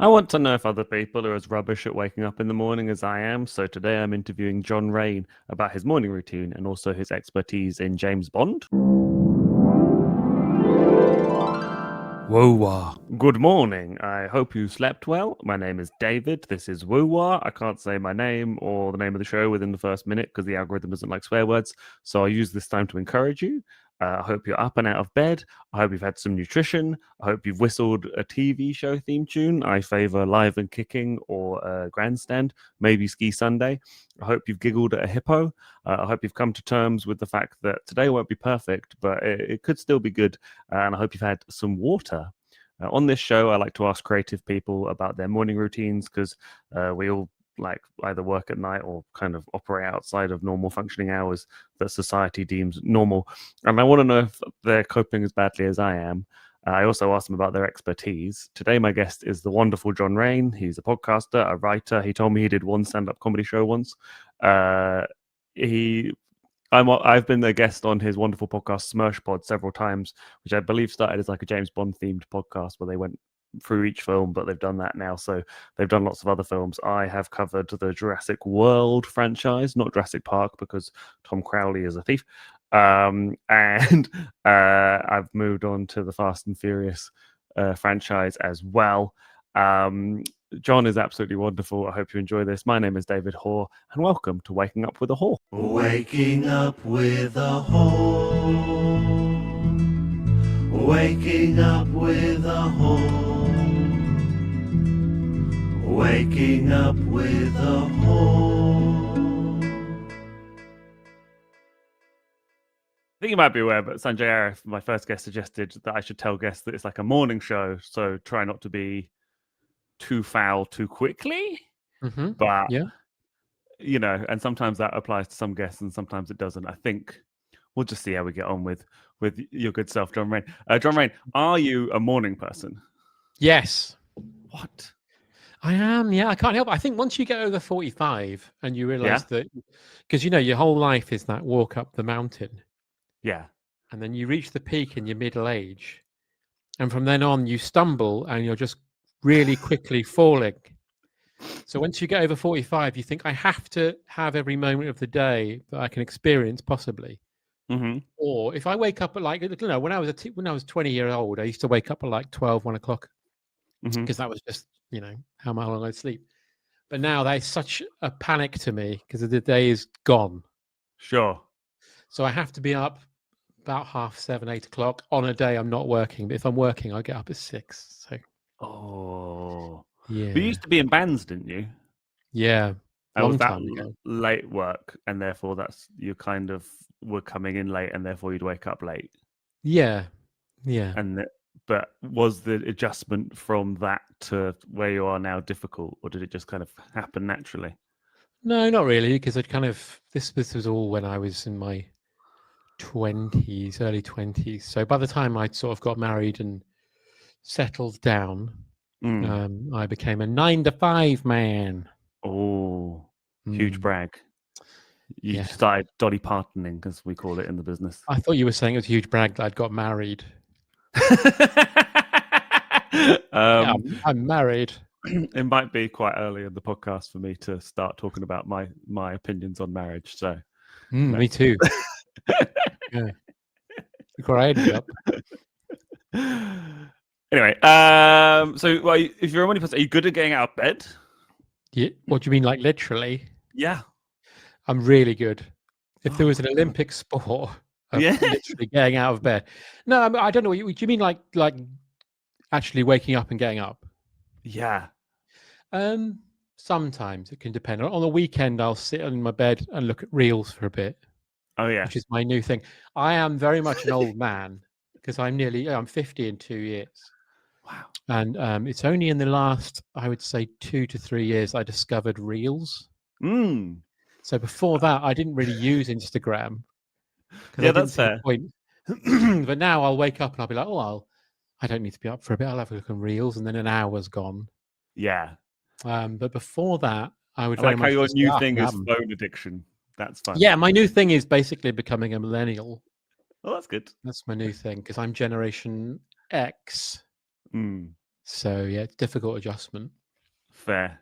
I want to know if other people are as rubbish at waking up in the morning as I am. So today I'm interviewing John Rain about his morning routine and also his expertise in James Bond. WUWAH. Good morning. I hope you slept well. My name is David. This is WUWAH. I can't say my name or the name of the show within the first minute because the algorithm doesn't like swear words. So I'll use this time to encourage you. I hope you're up and out of bed. I hope you've had some nutrition. I hope you've whistled a TV show theme tune. I favor Live and Kicking or a Grandstand, maybe Ski Sunday. I hope you've giggled at a hippo. I hope you've come to terms with the fact that today won't be perfect, but it could still be good. And I hope you've had some water. On this show, I like to ask creative people about their morning routines because we all like either work at night or kind of operate outside of normal functioning hours that society deems normal. And I want to know if they're coping as badly as I am. I also asked them about their expertise. Today, my guest is the wonderful John Rain. He's a podcaster, a writer. He told me he did one stand-up comedy show once. I've been a guest on his wonderful podcast Smirsh Pod several times, which I believe started as like a James Bond themed podcast where they went through each film, but they've done that now. So they've done lots of other films. I have covered the Jurassic World franchise, not Jurassic Park, because Tom Crowley is a thief. And I've moved on to the Fast and Furious franchise as well. John is absolutely wonderful. I hope you enjoy this. My name is David Hoare, and welcome to Waking Up with a Hoare. Waking up with a Hoare. Waking up with a Hoare. Waking up with a Hoare. I think you might be aware, but Sanjay Arif, my first guest, suggested that I should tell guests that it's like a morning show, so try not to be too foul too quickly. Mm-hmm. But yeah, you know, and sometimes that applies to some guests and sometimes it doesn't. I think we'll just see how we get on with your good self, John Rain. John Rain, are you a morning person? yes, What? I am. Yeah, I can't help it. I think once you get over 45 and you realize that, because you know your whole life is that walk up the mountain, Yeah, and then you reach the peak in your middle age, and from then on you stumble and you're just really quickly falling. So once you get over 45, you think I have to have every moment of the day that I can experience possibly. mm-hmm. Or if I wake up at like, you know, when I was 20 years old, I used to wake up at like 12, 1 o'clock because that was just, you know, how long I'd sleep. But now there's such a panic to me because the day is gone. Sure. So I have to be up about 7:30, 8 o'clock on a day I'm not working. But if I'm working, I get up at 6. So. Oh. Yeah. But you used to be in bands, didn't you? Yeah. Long time ago. Late work, and therefore that's you kind of were coming in late, and therefore you'd wake up late. Yeah. Yeah. But was the adjustment from that to where you are now difficult, or did it just kind of happen naturally? No, not really, because I kind of this was all when I was in my 20s, early 20s. So by the time I sort of got married and settled down, I became a 9-to-5 man. Oh, huge brag. You started Dolly Partoning, as we call it in the business. I thought you were saying it was a huge brag that I'd got married. Yeah, I'm married. It might be quite early in the podcast for me to start talking about my opinions on marriage. So, me too. Yeah. Great. Yep. Anyway, so if you're a morning person, are you good at getting out of bed? Yeah. What do you mean, like literally? Yeah, I'm really good. If there was an Olympic sport of literally getting out of bed. No, I don't know. Do you mean like actually waking up and getting up? Yeah. Sometimes it can depend. On the weekend, I'll sit in my bed and look at reels for a bit. Oh yeah, which is my new thing. I am very much an old man because I'm 50 in 2 years. Wow. And it's only in the last, I would say, 2 to 3 years I discovered reels. So before that, I didn't really use Instagram. Yeah, that's fair. But now I'll wake up and I'll be like, oh, I don't need to be up for a bit. I'll have a look at reels, and then an hour's gone. Yeah. But before that, I would like how your new thing is phone addiction. That's fun. Yeah, my new thing is basically becoming a millennial. Oh, that's good. That's my new thing because I'm Generation X. So yeah, it's difficult adjustment. Fair.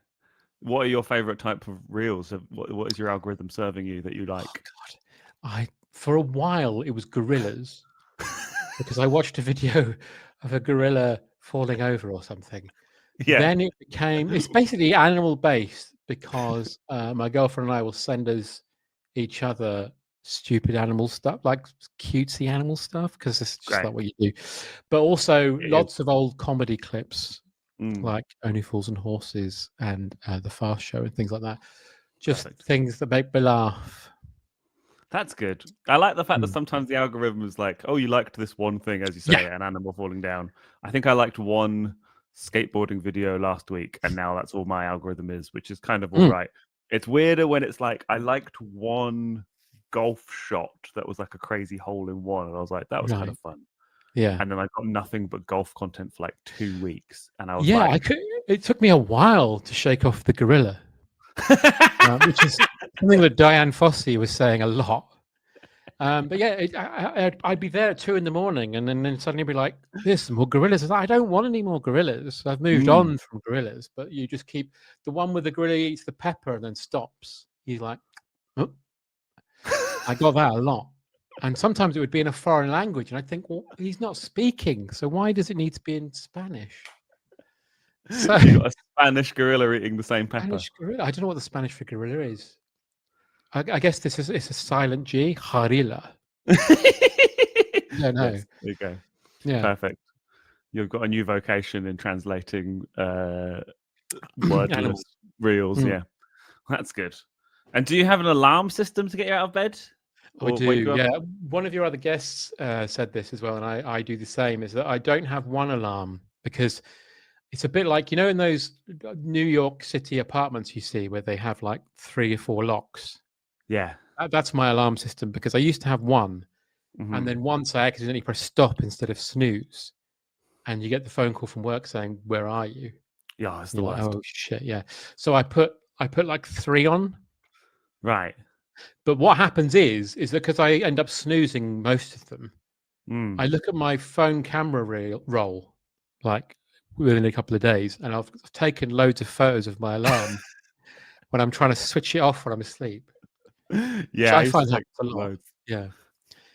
What are your favorite type of reels? What is your algorithm serving you that you like? Oh, God. For a while it was gorillas because I watched a video of a gorilla falling over or something. Yeah. Then it's basically animal based because my girlfriend and I will send each other stupid animal stuff, like cutesy animal stuff, because it's just like what you do. But also lots of old comedy clips, like Only Fools and Horses and The Fast Show and things like that. Just things that make me laugh. That's good. I like the fact that sometimes the algorithm is like, oh, you liked this one thing, as you say, an animal falling down. I think I liked one skateboarding video last week, and now that's all my algorithm is, which is kind of all right. It's weirder when it's like, I liked one golf shot that was like a crazy hole in one, and I was like, that was kind of fun. Yeah. And then I got nothing but golf content for like 2 weeks, and I was like, it took me a while to shake off the gorilla. Which is something that Diane Fossey was saying a lot. But yeah, I'd be there at 2 a.m, and then suddenly be like, "There's some more gorillas." I don't want any more gorillas. I've moved on from gorillas, but you just keep the one with the gorilla eats the pepper and then stops. He's like, "Oh." I got that a lot, and sometimes it would be in a foreign language, and I think, well, he's not speaking, so why does it need to be in Spanish? So you got a Spanish gorilla eating the same pepper. Spanish gorilla. I don't know what the Spanish for gorilla is. I guess it's a silent G. Harila. No. Yes, there you go. Yeah. Perfect. You've got a new vocation in translating wordless reels. Yeah, that's good. And do you have an alarm system to get you out of bed? I do. Yeah. One of your other guests said this as well, and I do the same. Is that I don't have one alarm because it's a bit like, in those New York City apartments you see where they have like 3 or 4 locks. Yeah. That's my alarm system, because I used to have one. And then once I accidentally press stop instead of snooze, and you get the phone call from work saying, "Where are you?" Yeah, it's the worst. Like, oh shit, yeah. So I put like 3 on. Right. But what happens is that because I end up snoozing most of them, I look at my phone camera roll like within a couple of days, and I've taken loads of photos of my alarm when I'm trying to switch it off when I'm asleep. Yeah, so I find that a lot. Loads. Yeah.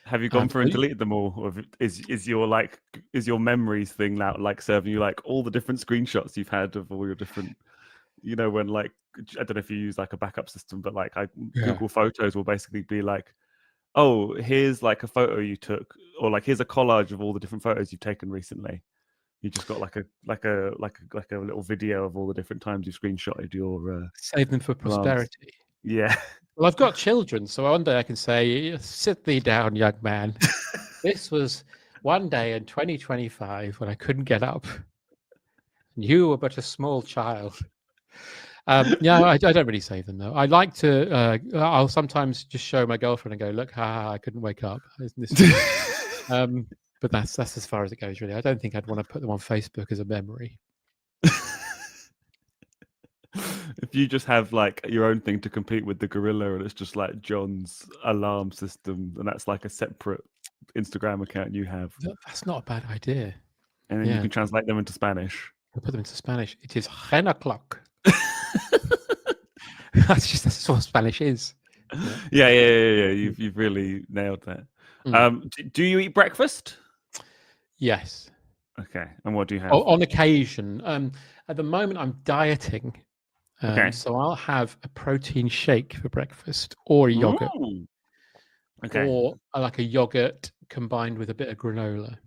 Have you gone through and deleted them all, or is your memories thing now like serving you like all the different screenshots you've had of all your different, when like, I don't know if you use like a backup system, but like Google Photos will basically be like, oh, here's like a photo you took, or like here's a collage of all the different photos you've taken recently. You just got like a little video of all the different times you screenshotted your save them for posterity. Yeah. Well, I've got children, so one day I can say, "Sit thee down, young man. This was one day in 2025 when I couldn't get up. You were but a small child." Yeah, I don't really save them though. I like to. I'll sometimes just show my girlfriend and go, "Look, I couldn't wake up." But that's as far as it goes, really. I don't think I'd want to put them on Facebook as a memory. If you just have like your own thing to compete with the gorilla, and it's just like John's alarm system, and that's like a separate Instagram account you have. That's not a bad idea. And then you can translate them into Spanish. I'll put them into Spanish. It is 10 o'clock. That's what Spanish is. Yeah. You've really nailed that. Do you eat breakfast? Yes. Okay. And what do you have? On occasion. At the moment, I'm dieting. So I'll have a protein shake for breakfast, or a yogurt. Ooh. Okay. Or like a yogurt combined with a bit of granola.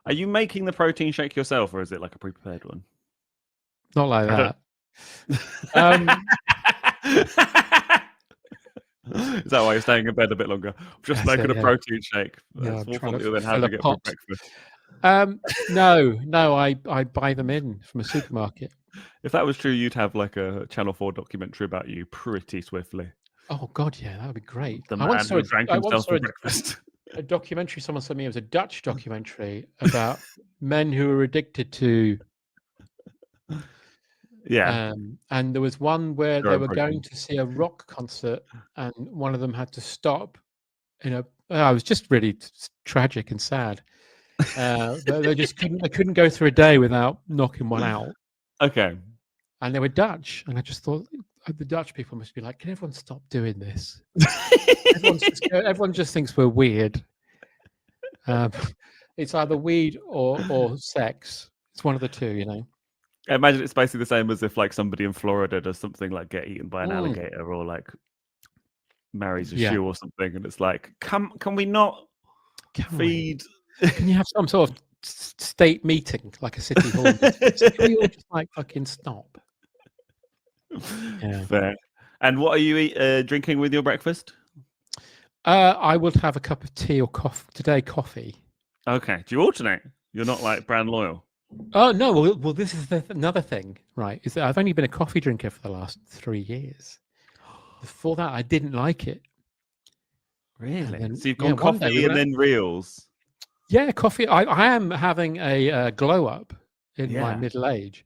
Are you making the protein shake yourself, or is it like a pre-prepared one? Not like that. Is that why you're staying in bed a bit longer? I'm just making a protein shake. Yeah, That's more than having it for breakfast. No, I buy them in from a supermarket. If that was true, you'd have like a Channel 4 documentary about you pretty swiftly. Oh God, yeah, that would be great. The man who drank himself for breakfast. A documentary someone sent me. It was a Dutch documentary about men who were addicted to. Yeah. And there was one where they were going to see a rock concert, and one of them had to stop. It was just really tragic and sad. They just couldn't go through a day without knocking one out. Okay. And they were Dutch, and I just thought the Dutch people must be like, can everyone stop doing this? Everyone just thinks we're weird. It's either weed or sex. It's one of the two, you know. I imagine it's basically the same as if like somebody in Florida does something like get eaten by an alligator or like marries a shoe or something, and it's like, can we not feed? Can you have some sort of state meeting, like a city hall? Can we all just like fucking stop? Yeah. Fair. And what are you drinking with your breakfast? I would have a cup of tea or coffee today. Coffee. Okay. Do you alternate? You're not like brand loyal. Oh no! Well, this is another thing, right? Is that I've only been a coffee drinker for the last 3 years. Before that, I didn't like it. Really? Then, so you've gone coffee and then reels. Yeah, coffee. I am having a glow up in my middle age.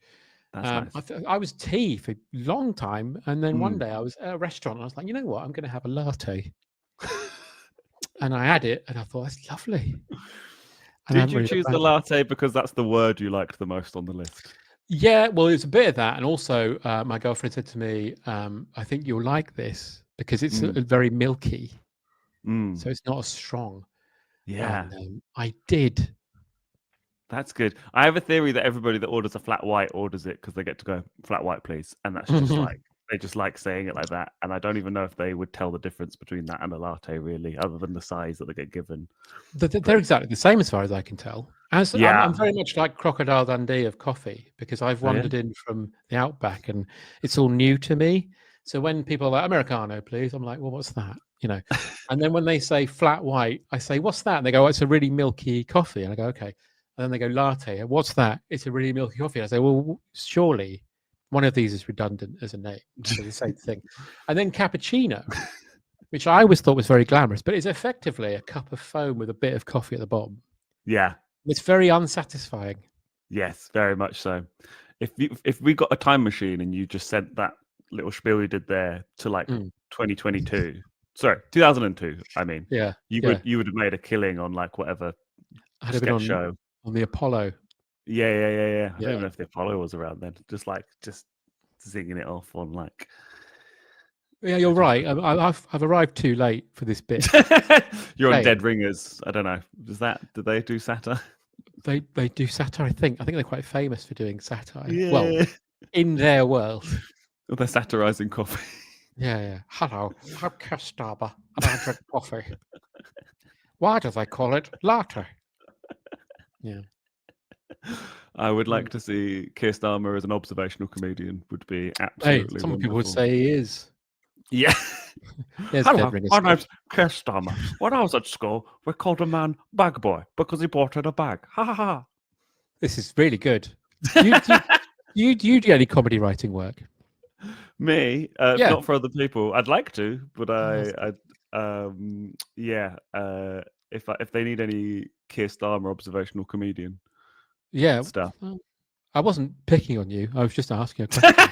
That's nice. I was tea for a long time, and then one day I was at a restaurant, and I was like, you know what? I'm going to have a latte. And I had it, and I thought, that's lovely. And Did you choose the latte because that's the word you liked the most on the list? Yeah, well, it's a bit of that. And also, my girlfriend said to me, I think you'll like this because it's very milky. So it's not as strong. Yeah. And, I did. That's good. I have a theory that everybody that orders a flat white orders it because they get to go, flat white, please. And that's just like, they just like saying it like that. And I don't even know if they would tell the difference between that and a latte, really, other than the size that they get given. They're exactly the same as far as I can tell. I'm very much like Crocodile Dundee of coffee because I've wandered in from the outback and it's all new to me. So when people are like, Americano, please, I'm like, well, what's that? You know, and then when they say flat white, I say, what's that? And they go, oh, it's a really milky coffee. And I go, okay. And then they go, latte. What's that? It's a really milky coffee. And I say, well, surely one of these is redundant as a name. So the same thing. And then cappuccino, which I always thought was very glamorous, but it's effectively a cup of foam with a bit of coffee at the bottom. Yeah. It's very unsatisfying. Yes, very much so. If we got a time machine and you just sent that little spiel you did there to like 2022, sorry, 2002, I mean, you would have made a killing on like whatever sketch show. On the Apollo. Yeah. I don't even know if the Apollo was around then. Just singing it off on like. Yeah, you're right. I've arrived too late for this bit. You're on Dead Ringers. I don't know. Do they do satire? They do satire. I think they're quite famous for doing satire. Yeah. Well, in their world. They're satirizing coffee. Yeah. Hello, I'm Acaster, and I drink coffee. Why do they call it latte? Yeah. I would like to see Keir Starmer as an observational comedian. Would be absolutely. Some people would say he is. Yeah. Hello, my name's Keir Starmer. When I was at school, we called a man Bag Boy because he bought in a bag. Ha ha ha. This is really good. You do any comedy writing work? Me? Not for other people. I'd like to, but if they need any Keir Starmer observational comedian stuff. I wasn't picking on you. I was just asking a question.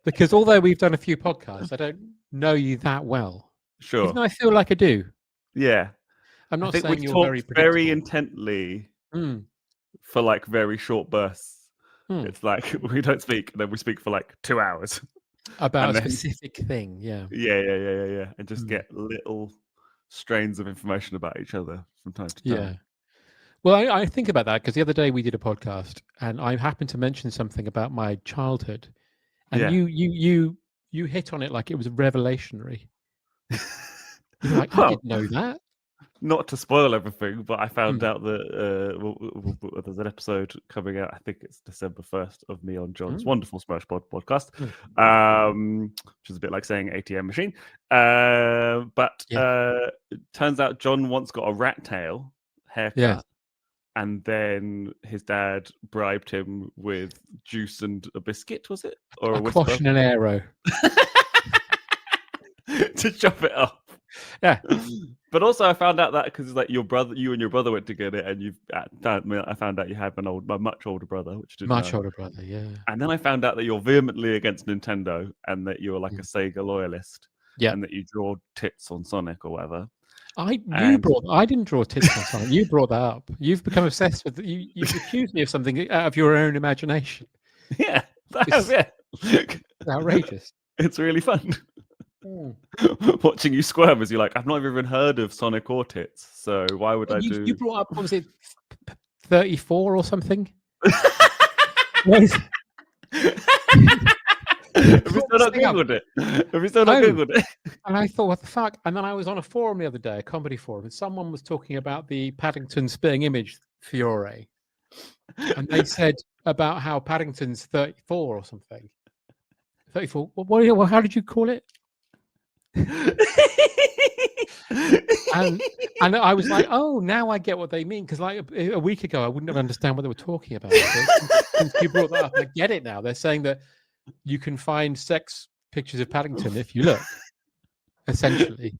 Because although we've done a few podcasts, I don't know you that well. Sure. Even though I feel like I do. Yeah. I'm not saying we've you're talked very intently for like very short bursts. It's like we don't speak, and then we speak for like 2 hours. About a specific thing, yeah. Yeah. And just get little strains of information about each other from time to time. Yeah. Well, I think about that because the other day we did a podcast and I happened to mention something about my childhood. And you hit on it like it was revelationary. You're like, I didn't know that. Not to spoil everything, but I found out that there's an episode coming out. I think it's December 1st of me on John's wonderful Smash Pod podcast, which is a bit like saying ATM machine. But it turns out John once got a rat tail haircut. Yeah. And then his dad bribed him with juice and a biscuit, was it? Or a quash and an arrow. To chop it up. Yeah. But also I found out that because like you and your brother went to get it, and I found out you have a much older brother, which didn't know. Older brother, yeah. And then I found out that you're vehemently against Nintendo and that you're like a Sega loyalist. Yeah. And that you draw tits on Sonic or whatever. I And didn't draw tits on Sonic. You brought that up. You've become obsessed with you've accused me of something out of your own imagination. yeah, It's outrageous. it's really fun Mm. watching you squirm as you're like, I've not even heard of Sonic or tits, so why would I You do? brought up, what was it, 34 or something? What is- Have you still not googled it? Have you still not No. googled it? And I thought, what the fuck? And then I was on a forum the other day, a comedy forum, and someone was talking about the Paddington spitting image furore. And they said about how Paddington's 34 or something. 34. What how did you call it? and I was like, oh, now I get what they mean, because like a week ago I wouldn't have understand what they were talking about. Since you brought that up, I get it now. They're saying that you can find sex pictures of Paddington if you look. Essentially,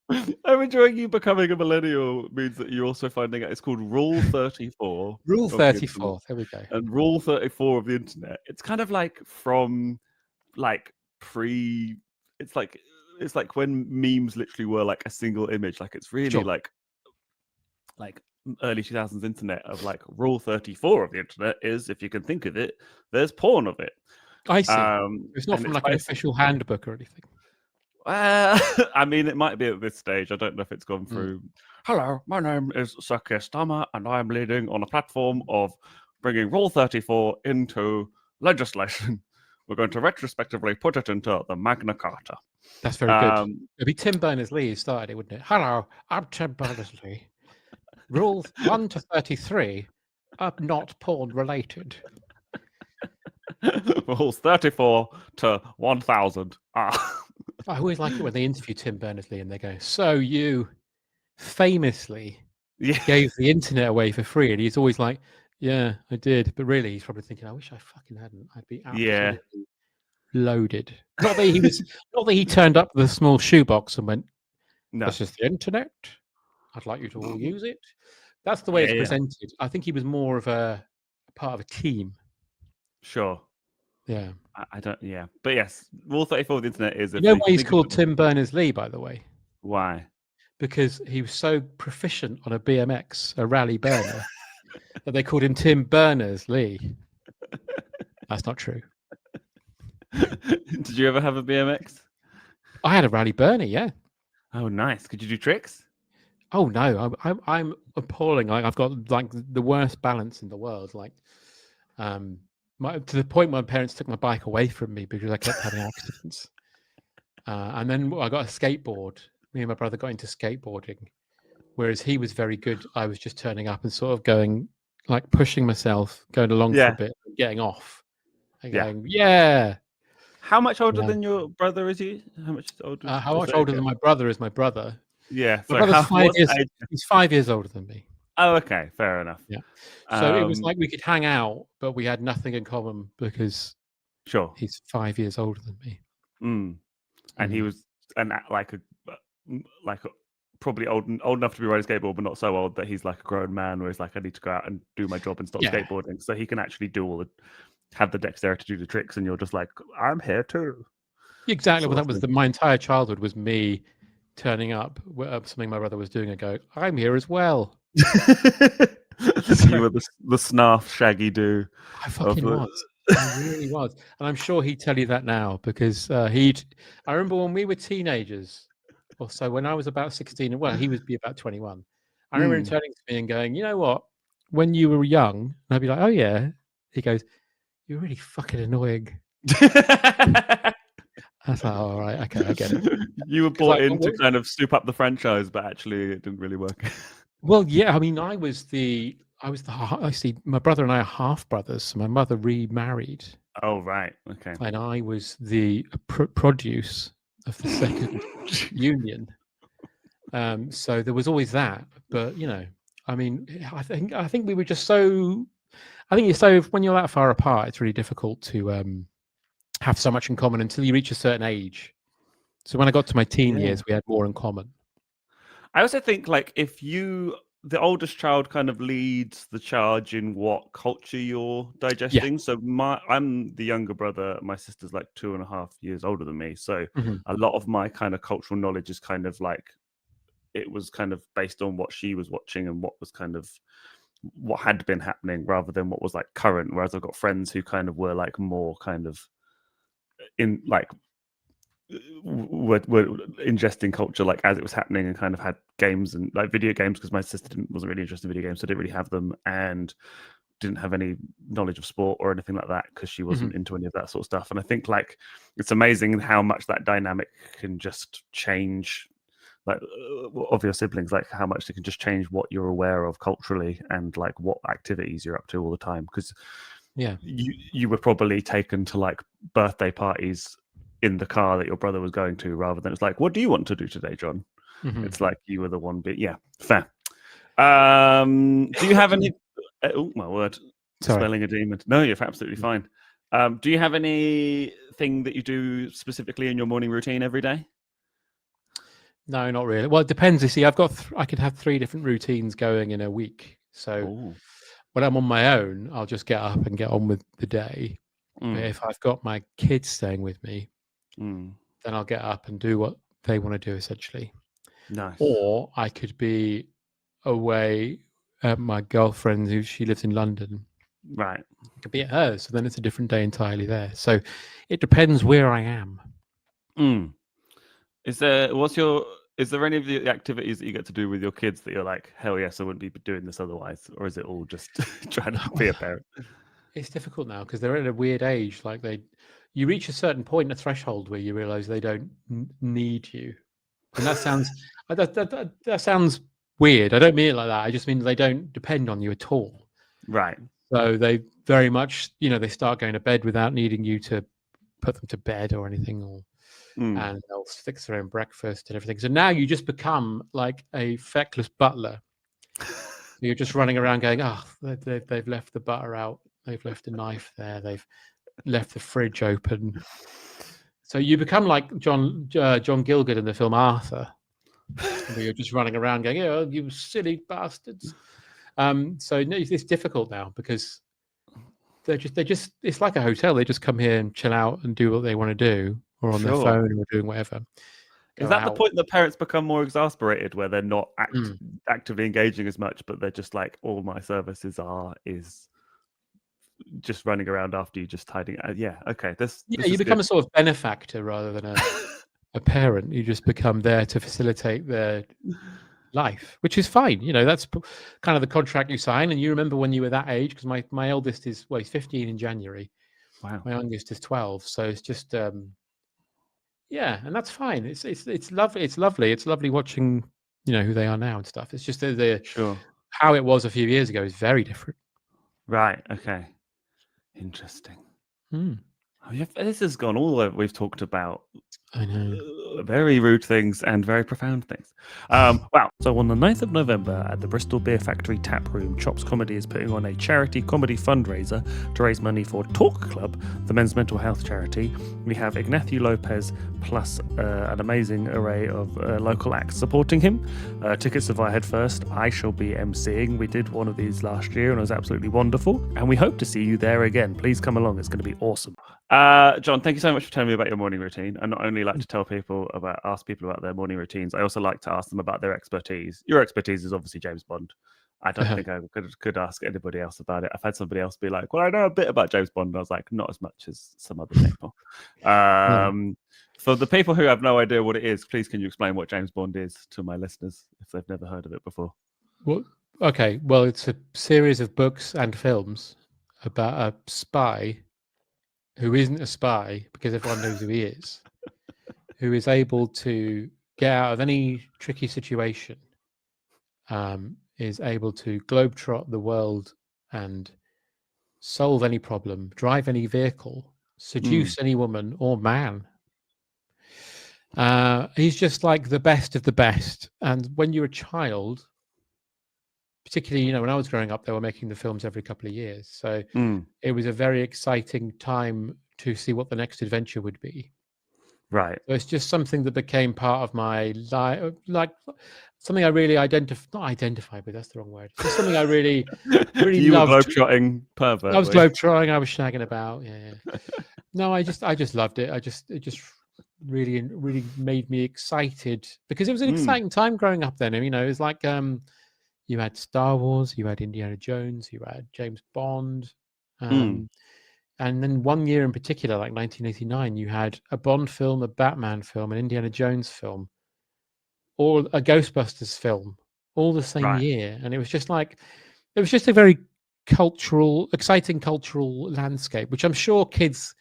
I'm enjoying you becoming a millennial means that you're also finding out it's called Rule 34. Rule of the 34. internet. There we go. And Rule 34 of the internet. It's kind of like from like it's like when memes literally were like a single image. Like it's really Sure. like early 2000s internet of like Rule 34 of the internet is, if you can think of it, there's porn of it. I see. It's not and from it's like an basically- official handbook or anything. I mean, it might be at this stage. I don't know if it's gone through. Hello, my name is Sakir Stama, and I'm leading on a platform of bringing Rule 34 into legislation. We're going to retrospectively put it into the Magna Carta. That's very good. It'd be Tim Berners-Lee who started it, wouldn't it? Hello, I'm Tim Berners-Lee. Rules 1 to 33 are not porn related. Rules 34 to 1000 are. I always like it when they interview Tim Berners-Lee and they go, so you famously Yeah. gave the internet away for free. And he's always like, yeah, I did. But really, he's probably thinking, I wish I fucking hadn't. I'd be absolutely loaded. Not that he turned up with a small shoebox and went, No. this is the internet. I'd like you to all use it. That's the way it's presented. I think he was more of a part of a team. Sure. Yeah. I don't. Yeah. But yes, Rule 34 of the internet is. You know why he's called Tim Berners-Lee, by the way? Why? Because he was so proficient on a BMX, a rally burner, that they called him Tim Berners-Lee. That's not true. Did you ever have a BMX? I had a rally burner, yeah. Oh, nice. Could you do tricks? Oh no, I'm appalling. I've got like the worst balance in the world. Like, to the point my parents took my bike away from me because I kept having accidents. And then I got a skateboard. Me and my brother got into skateboarding, whereas he was very good. I was just turning up and sort of going, like pushing myself, going along for a bit, and getting off, and going, yeah. How much older than your brother is he? How much older? How much older than my brother is my brother? Yeah, my brother's 5 years. He's 5 years older than me. Oh, okay, fair enough. Yeah. So it was like we could hang out, but we had nothing in common because he's 5 years older than me. And he was probably old enough to be riding a skateboard, but not so old that he's like a grown man where he's like, I need to go out and do my job and stop skateboarding. So he can actually have the dexterity to do the tricks, and you're just like, I'm here too. Exactly. Well, that was my entire childhood was me turning up, something my brother was doing, and go, I'm here as well. You were the snarf shaggy do. I fucking was. I really was. And I'm sure he'd tell you that now because I remember when we were teenagers, or so when I was about 16, well, he would be about 21. I remember him turning to me and going, you know what? When you were young, and I'd be like, oh yeah. He goes, you're really fucking annoying. I was like, all right, okay, I get it. You were brought in to kind of soup up the franchise, but actually it didn't really work. Well, yeah, I mean, I see, my brother and I are half brothers. So my mother remarried. Oh, right. Okay. And I was the produce of the second union. So there was always that. But, you know, I mean, I think we were just so, when you're that far apart, it's really difficult to have so much in common until you reach a certain age. So when I got to my teen years, we had more in common. I also think like if the oldest child kind of leads the charge in what culture you're digesting. So I'm the younger brother. My sister's like 2.5 years older than me. So a lot of my kind of cultural knowledge is kind of like it was kind of based on what she was watching and what was kind of what had been happening rather than what was like current. Whereas I've got friends who kind of were like more kind of in like were ingesting culture like as it was happening, and kind of had games and like video games, because my sister wasn't really interested in video games, so I didn't really have them, and didn't have any knowledge of sport or anything like that because she wasn't into any of that sort of stuff. And I think like it's amazing how much that dynamic can just change, like of your siblings, like how much they can just change what you're aware of culturally and like what activities you're up to all the time. Because you were probably taken to like birthday parties in the car that your brother was going to, rather than it's like, what do you want to do today, John? It's like you were the one bit. Yeah, fair. Do you have any oh my word, spelling a demon. No, you're absolutely fine. Do you have anything that you do specifically in your morning routine every day? No, not really. Well, it depends. You see, I've got I can have 3 different routines going in a week. So when I'm on my own, I'll just get up and get on with the day. But if I've got my kids staying with me, then I'll get up and do what they want to do, essentially. Nice. Or I could be away at my girlfriend, who she lives in London. Right. I could be at hers, so then it's a different day entirely there. So it depends where I am. Is there any of the activities that you get to do with your kids that you're like, hell yes, I wouldn't be doing this otherwise? Or is it all just trying to be a parent? It's difficult now because they're at a weird age. Like you reach a certain point, a threshold where you realize they don't need you. And that sounds that sounds weird. I don't mean it like that. I just mean they don't depend on you at all. Right. So they very much, they start going to bed without needing you to put them to bed or anything, and they'll fix their own breakfast and everything. So now you just become like a feckless butler. You're just running around going, oh, they've left the butter out. They've left a knife there. They've left the fridge open. So you become like John Gielgud in the film Arthur. Where you're just running around going, oh, you silly bastards. So no, it's difficult now because they just it's like a hotel. They just come here and chill out and do what they want to do, or on their phone or doing whatever. Is that the point that parents become more exasperated, where they're not actively engaging as much, but they're just like, all my services is just running around after you, just hiding? Yeah, okay. This you become a sort of benefactor rather than a parent. You just become there to facilitate their life, which is fine. That's kind of the contract you sign. And you remember when you were that age, because my eldest he's 15 in January. Wow. My youngest is 12. So it's just and that's fine. It's lovely. It's lovely. It's lovely watching who they are now and stuff. It's just how it was a few years ago is very different. Right. Okay. Interesting. This has gone all the way. We've talked about, I know, very rude things and very profound things. Wow. So on the 9th of November at the Bristol Beer Factory Tap Room, Chops Comedy is putting on a charity comedy fundraiser to raise money for Talk Club, the men's mental health charity. We have Ignacio Lopez plus an amazing array of local acts supporting him. Tickets are via Headfirst. I shall be emceeing. We did one of these last year and it was absolutely wonderful. And we hope to see you there again. Please come along. It's going to be awesome. John, thank you so much for telling me about your morning routine. I not only like to ask people about their morning routines, I also like to ask them about their expertise. Your expertise is obviously James Bond. I don't think I could ask anybody else about it. I've had somebody else be like, well, I know a bit about James Bond. And I was like, not as much as some other people. For the people who have no idea what it is, please can you explain what James Bond is to my listeners if they've never heard of it before? Well, okay. Well, it's a series of books and films about a spy who isn't a spy, because everyone knows who he is, who is able to get out of any tricky situation, is able to globetrot the world and solve any problem, drive any vehicle, seduce any woman or man. He's just like the best of the best. And when you're a child, particularly, when I was growing up, they were making the films every couple of years. So it was a very exciting time to see what the next adventure would be. Right. So it's just something that became part of my life, like something I really not identify with, that's the wrong word. It's something I really you loved. Were globetrotting pervert. I was globetrotting, I was shagging about. Yeah. No, I just loved it. It just really made me excited because it was an Mm. exciting time growing up then. And, you know, it was like you had Star Wars, you had Indiana Jones, you had James Bond. Mm. And then one year in particular, like 1989, you had a Bond film, a Batman film, an Indiana Jones film, or a Ghostbusters film, all the same Right. year. And it was just like, it was just a very exciting cultural landscape, which I'm sure kids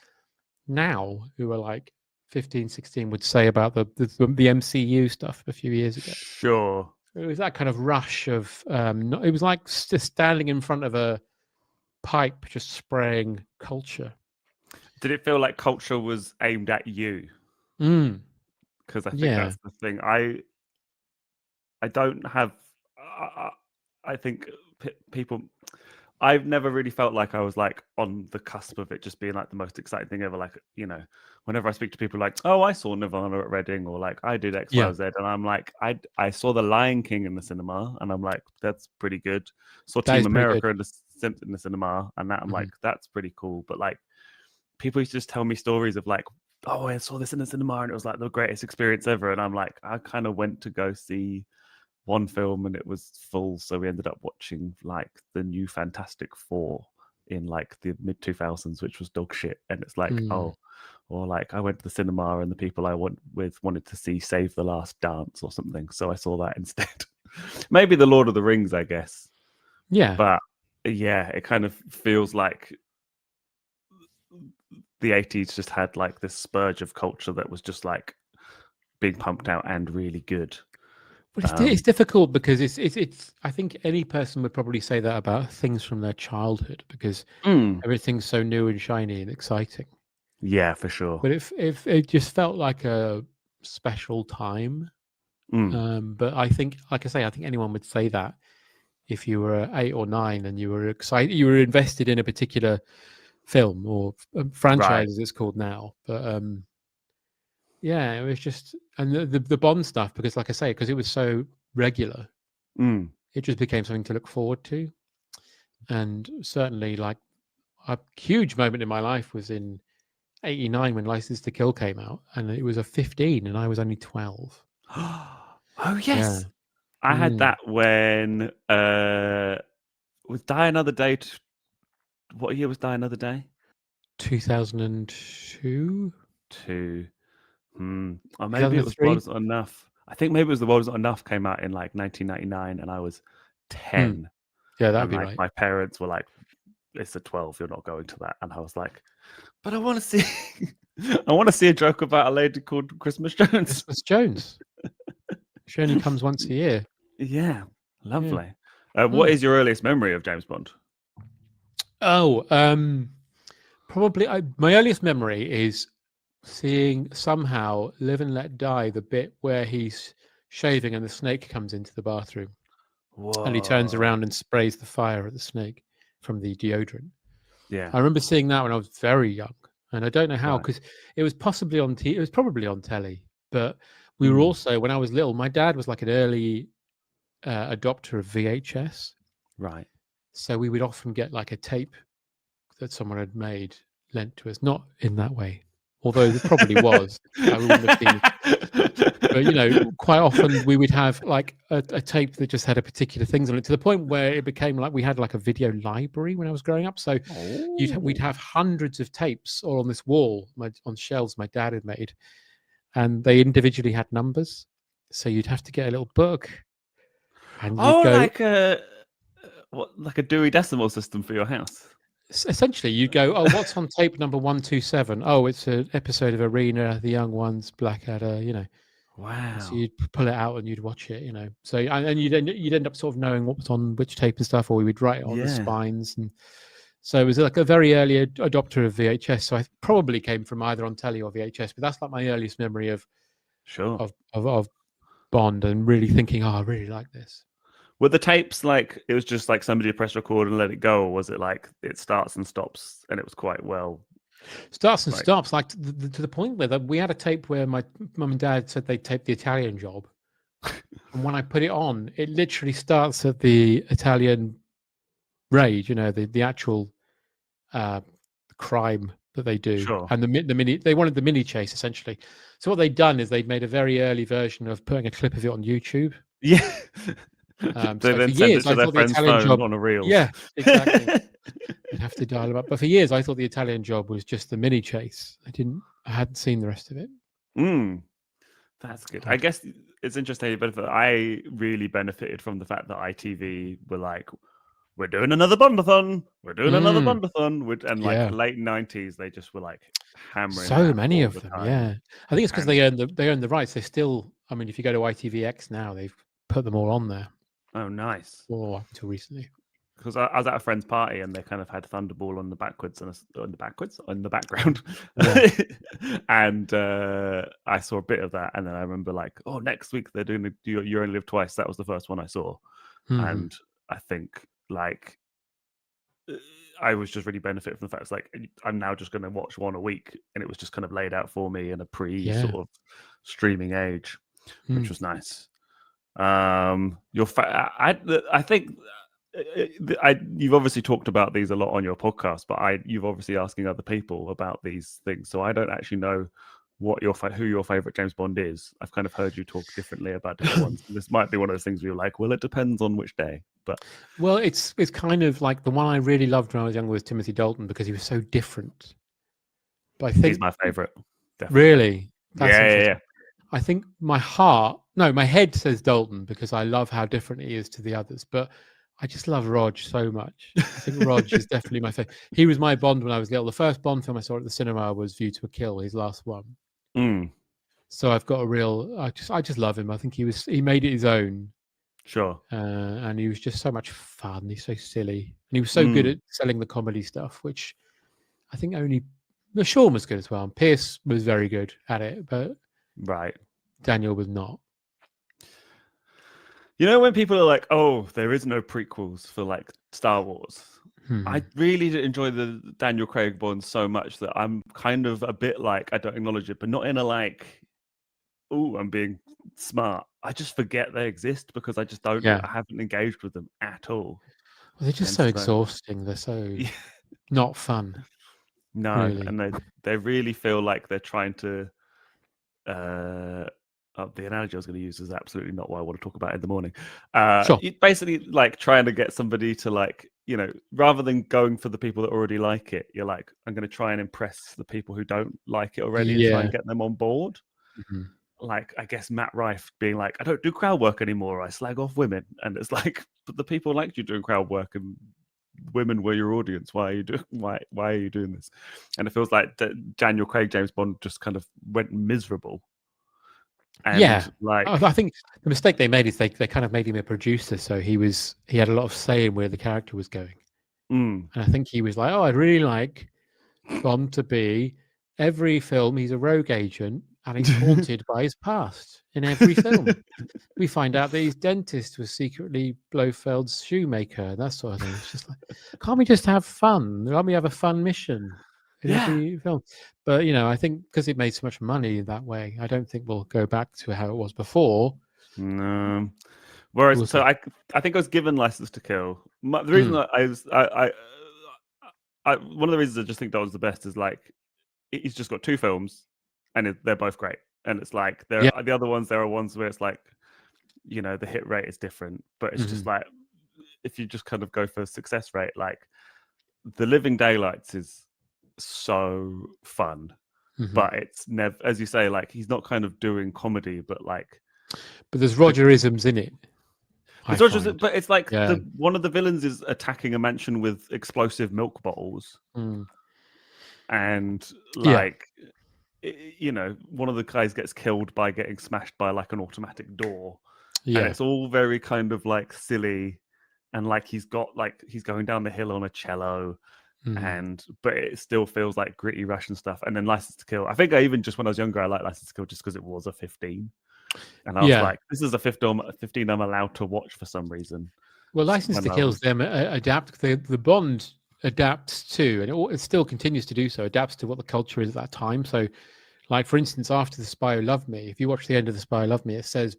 now who are like 15, 16 would say about the MCU stuff a few years ago. Sure. It was that kind of rush of, it was like just standing in front of a pipe, just spraying culture. Did it feel like culture was aimed at you? Mm. Because I think Yeah. that's the thing. I don't have. I think people. I've never really felt like I was like on the cusp of it just being like the most exciting thing ever. Like, you know, whenever I speak to people like, oh, I saw Nirvana at Reading, or like I did X, Y, or Z, and I'm like, I saw The Lion King in the cinema, and I'm like, that's pretty good. Saw That Team is pretty good. America in the cinema, and that I'm like, that's pretty cool. But like, people used to just tell me stories of like, oh, I saw this in the cinema, and it was like the greatest experience ever. And I'm like, I kind of went to go see one film and it was full, so we ended up watching like the new Fantastic Four in like the mid 2000s, which was dog shit. And it's like, oh, or like I went to the cinema and the people I went with wanted to see Save the Last Dance or something, so I saw that instead. Maybe the Lord of the Rings, I guess. Yeah, but yeah, it kind of feels like the 80s just had like this spurge of culture that was just like being pumped out and really good. But it's difficult because it's. I think any person would probably say that about things from their childhood because everything's so new and shiny and exciting. Yeah, for sure. But if it just felt like a special time. But I think, like I say, I think anyone would say that if you were 8 or 9 and you were excited, you were invested in a particular film or franchise, Right. as it's called now. But yeah, it was just, and the Bond stuff, because like I say, because it was so regular, it just became something to look forward to. And certainly, like a huge moment in my life was in '89 when License to Kill came out, and it was a 15, and I was only 12. Oh yes, Yeah. I had that when was Die Another Day. What year was Die Another Day? 2002. Or maybe it was The World Is Not Enough. I think maybe it was The World Is Not Enough came out in like 1999, and I was 10. Yeah, that'd be like, right. My parents were like, "It's a 12. You're not going to that." And I was like, "But I want to see, I want to see a joke about a lady called Christmas Jones." Christmas Jones. She only comes once a year. Yeah, lovely. What is your earliest memory of James Bond? Oh, probably my earliest memory is seeing somehow Live and Let Die, the bit where he's shaving and the snake comes into the bathroom. Whoa. And he turns around and sprays the fire at the snake from the deodorant. Yeah, I remember seeing that when I was very young, and I don't know how, because it was possibly on it was probably on telly, but we were also, when I was little, my dad was like an early adopter of VHS, right? So we would often get like a tape that someone had made lent to us, not in that way, although it probably was. We wouldn't have seen it. But you know, quite often we would have like a tape that just had a particular things on it, to the point where it became like we had like a video library when I was growing up. So we'd have hundreds of tapes all on this wall, on shelves my dad had made, and they individually had numbers. So you'd have to get a little book, and you'd go, like a Dewey Decimal System for your house. Essentially, you go, oh, what's on tape number 127? Oh, it's an episode of Arena, The Young Ones, Blackadder, you know. Wow. So you'd pull it out and you'd watch it, you know. So and you'd end up sort of knowing what was on which tape and stuff, or we would write it on the spines. And so it was like a very early adopter of VHS. So I probably came from either on telly or VHS, but that's like my earliest memory of Bond, and really thinking, oh, I really like this. Were the tapes like it was just like somebody pressed record and let it go, or was it like it starts and stops and it was quite well? Starts and stops, like to the point where we had a tape where my mum and dad said they taped The Italian Job, and when I put it on, it literally starts at the Italian raid, you know, the actual crime that they do, Sure. and the mini. They wanted the mini chase essentially. So what they'd done is they'd made a very early version of putting a clip of it on YouTube. Yeah. So They for then send it years, to I their thought the friend's Italian phone job. on a reels. Yeah, exactly. You'd have to dial them up. But for years, I thought the Italian job was just the mini chase. I hadn't seen the rest of it. That's good. I guess it's interesting, but I really benefited from the fact that ITV were like, we're doing another Bondathon. We're doing another Bondathon. And like late 90s, they just were like hammering so many all of the them. time. Yeah, I think it's because they own the rights. They still, I mean, if you go to ITVX now, they've put them all on there. Oh, nice. Or up until recently. Because I was at a friend's party and they kind of had Thunderball on the background, and I saw a bit of that, and then I remember like, oh, next week they're doing You Only Live Twice. That was the first one I saw, and I think like I was just really benefit from the fact it's like I'm now just going to watch one a week, and it was just kind of laid out for me in a sort of streaming age, which was nice. I think. You've obviously talked about these a lot on your podcast, but you've obviously asking other people about these things, so I don't actually know who your favorite James Bond is. I've kind of heard you talk differently about different ones. This might be one of those things where you're like, well, it depends on which day. But it's kind of like the one I really loved when I was younger was Timothy Dalton because he was so different. But I think he's my favorite. Definitely. Really, yeah. I think my head says Dalton because I love how different he is to the others, but I just love Rog so much. I think Rog is definitely my favorite. He was my Bond when I was little. The first Bond film I saw at the cinema was View to a Kill, his last one. So I've got I just love him. I think he made it his own. Sure. And he was just so much fun. He's so silly. And he was so good at selling the comedy stuff, which I think only Sean was good as well. And Pierce was very good at it, but Daniel was not. You know, when people are like, oh, there is no prequels for like Star Wars. I really did enjoy the Daniel Craig Bonds so much that I'm kind of a bit like, I don't acknowledge it, but not in a like, oh, I'm being smart. I just forget they exist because I just I haven't engaged with them at all. Well, they're just so exhausting. They're so not fun. No, really. And they really feel like they're trying to the analogy I was going to use is absolutely not what I want to talk about in the morning. Sure. Basically, like trying to get somebody to like, you know, rather than going for the people that already like it, you're like, I'm going to try and impress the people who don't like it already and try and get them on board. Like, I guess Matt Rife being like, I don't do crowd work anymore. I slag off women. And it's like, but the people liked you doing crowd work and women were your audience. Why are you doing this? And it feels like Daniel Craig, James Bond just kind of went miserable. And like I think the mistake they made is they kind of made him a producer, so he had a lot of say in where the character was going. And I think he was like, oh, I'd really like Bond to be every film he's a rogue agent and he's haunted by his past in every film. We find out that his dentist was secretly Blofeld's shoemaker, that sort of thing. It's just like, can't we just have fun? Can't we have a fun mission in every film? But, you know, I think because it made so much money that way, I don't think we'll go back to how it was before. No. Whereas, I think I was given License to Kill. The reason that one of the reasons I just think that was the best is like, he's just got two films and they're both great. And it's like, the other ones, there are ones where it's like, you know, the hit rate is different, but it's just like, if you just kind of go for success rate, like The Living Daylights is so fun, but it's never, as you say, like he's not kind of doing comedy, but there's Rogerisms in it. But it's like one of the villains is attacking a mansion with explosive milk bottles, and like you know, one of the guys gets killed by getting smashed by like an automatic door, and it's all very kind of like silly, and like he's going down the hill on a cello. But it still feels like gritty Russian stuff. And then License to Kill, I think when I was younger, I liked License to Kill just because it was a 15, and I was like, this is a 15 I'm allowed to watch for some reason. Well, License to Kill them adapt the Bond adapts to, and it still continues to do so, adapts to what the culture is at that time. So like, for instance, after The Spy Who Loved Me, if you watch the end of The Spy Who Loved Me, it says